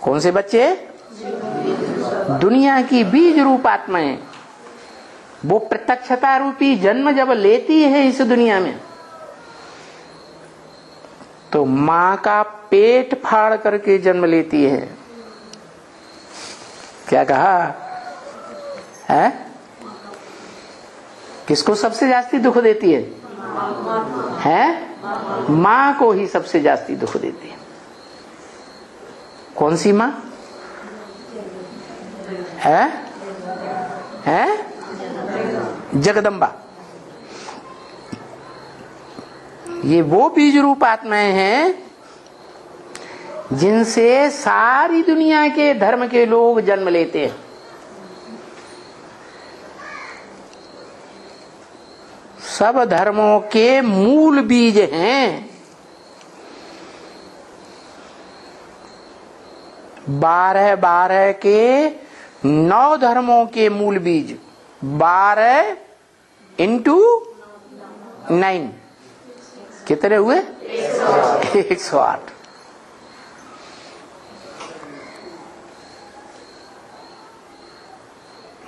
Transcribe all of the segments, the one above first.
कौन से बच्चे? दुनिया की बीज रूप आत्माएं। वो प्रत्यक्षता रूपी जन्म जब लेती है इस दुनिया में, तो मां का पेट फाड़ करके जन्म लेती है। क्या कहा है? किसको सबसे जास्ती दुख देती है? मां को ही सबसे जास्ती दुख देती है। कौन सी मां है? जगदम्बा। ये वो बीज रूप आत्माएं हैं जिनसे सारी दुनिया के धर्म के लोग जन्म लेते हैं। सब धर्मों के मूल बीज हैं। 12 के 9 धर्मों के मूल बीज। 12 इंटू 9 कितने हुए? 108।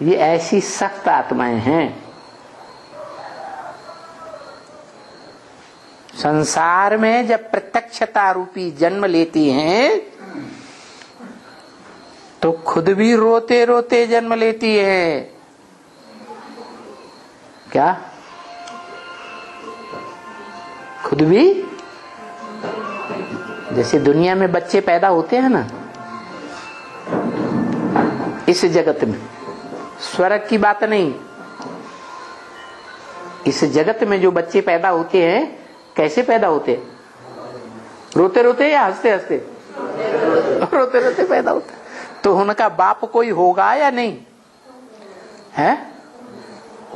ये ऐसी सख्त आत्माएं हैं। संसार में जब प्रत्यक्षता रूपी जन्म लेती हैं तो खुद भी रोते रोते जन्म लेती है। क्या? खुद भी, जैसे दुनिया में बच्चे पैदा होते हैं ना, इस जगत में, स्वर्ग की बात नहीं, इस जगत में जो बच्चे पैदा होते हैं कैसे पैदा होते? रोते रोते या हंसते हंसते? रोते रोते पैदा होते। तो उनका बाप कोई होगा या नहीं है?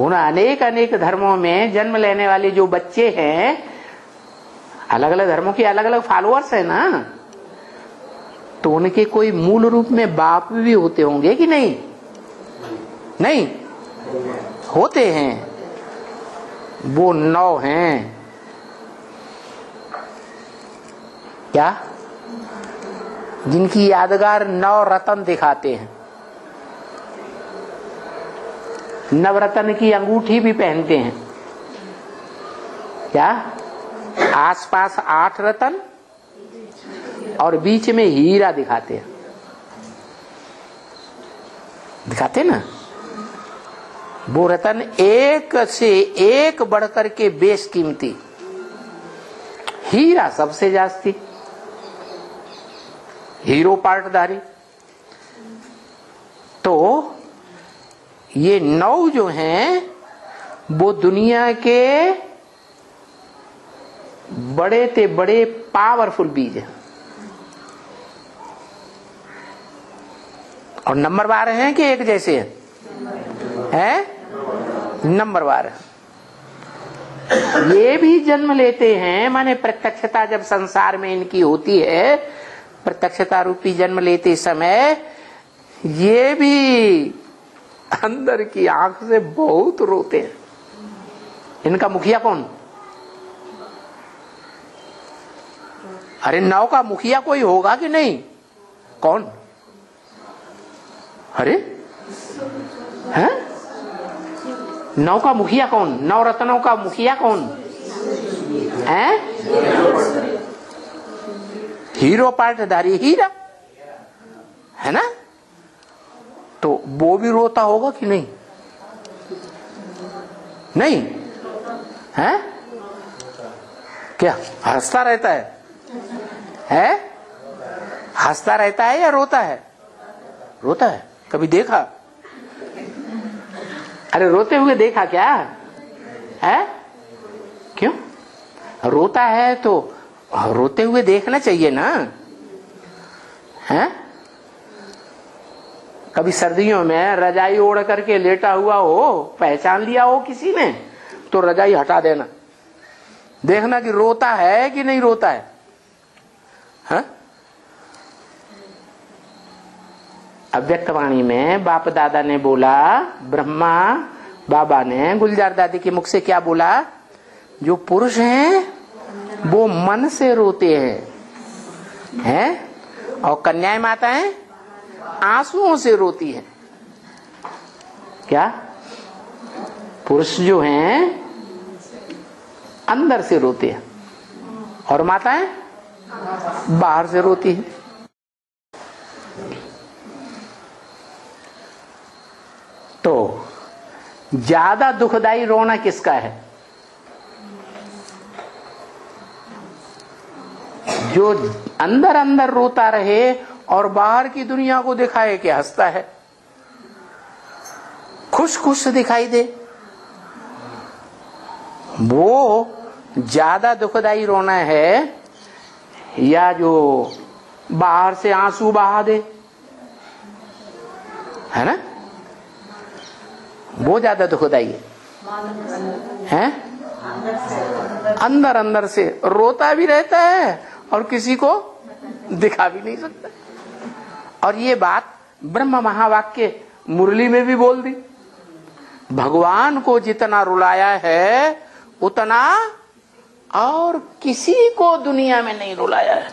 उन अनेक अनेक धर्मों में जन्म लेने वाले जो बच्चे हैं, अलग अलग धर्मों के अलग अलग फॉलोअर्स है ना, तो उनके कोई मूल रूप में बाप भी होते होंगे कि नहीं? नहीं होते हैं। वो 9 हैं। क्या? जिनकी यादगार 9 रत्न दिखाते हैं। नवरत्न की अंगूठी भी पहनते हैं। क्या? आसपास 8 रत्न और बीच में हीरा दिखाते हैं। दिखाते ना? वो रत्न एक से एक बढ़कर के बेशकीमती। हीरा सबसे जास्ती, हीरो पार्टधारी। तो ये 9 जो हैं वो दुनिया के बड़े ते बड़े पावरफुल बीज हैं। और नंबरवार हैं कि एक जैसे हैं? नंबरवार। ये भी जन्म लेते हैं, माने प्रत्यक्षता जब संसार में इनकी होती है, प्रत्यक्षता रूपी जन्म लेते समय ये भी अंदर की आंख से बहुत रोते हैं। इनका मुखिया कौन? अरे 9 का मुखिया कोई होगा कि नहीं? कौन? अरे हैं? 9 का मुखिया कौन? 9 रत्नों का मुखिया कौन है? हीरो पार्टधारी हीरा है ना? तो वो भी रोता होगा कि नहीं? नहीं है? क्या हंसता रहता है? हंसता रहता है या रोता है? रोता है। कभी देखा? अरे रोते हुए देखा क्या है? क्यों? रोता है तो रोते हुए देखना चाहिए ना? है? कभी सर्दियों में रजाई ओढ़ करके लेटा हुआ हो, पहचान लिया हो किसी ने, तो रजाई हटा देना, देखना कि रोता है कि नहीं रोता है। हाँ? अव्यक्तवाणी में बाप दादा ने बोला, ब्रह्मा बाबा ने गुलजार दादी के मुख से क्या बोला? जो पुरुष हैं वो मन से रोते हैं, और कन्याएं माताएं आंसुओं से रोती है। क्या? पुरुष जो हैं अंदर से रोते हैं और माताएं बाहर से रोती है। तो ज्यादा दुखदाई रोना किसका है? जो अंदर अंदर रोता रहे और बाहर की दुनिया को दिखाए कि हंसता है, खुश खुश दिखाई दे, वो ज्यादा दुखदाई रोना है, या जो बाहर से आंसू बहा दे, है ना? वो ज्यादा दुखदाई है। अंदर अंदर से रोता भी रहता है और किसी को दिखा भी नहीं सकता। और ये बात ब्रह्म महावाक्य मुरली में भी बोल दी, भगवान को जितना रुलाया है उतना और किसी को दुनिया में नहीं रुलाया है।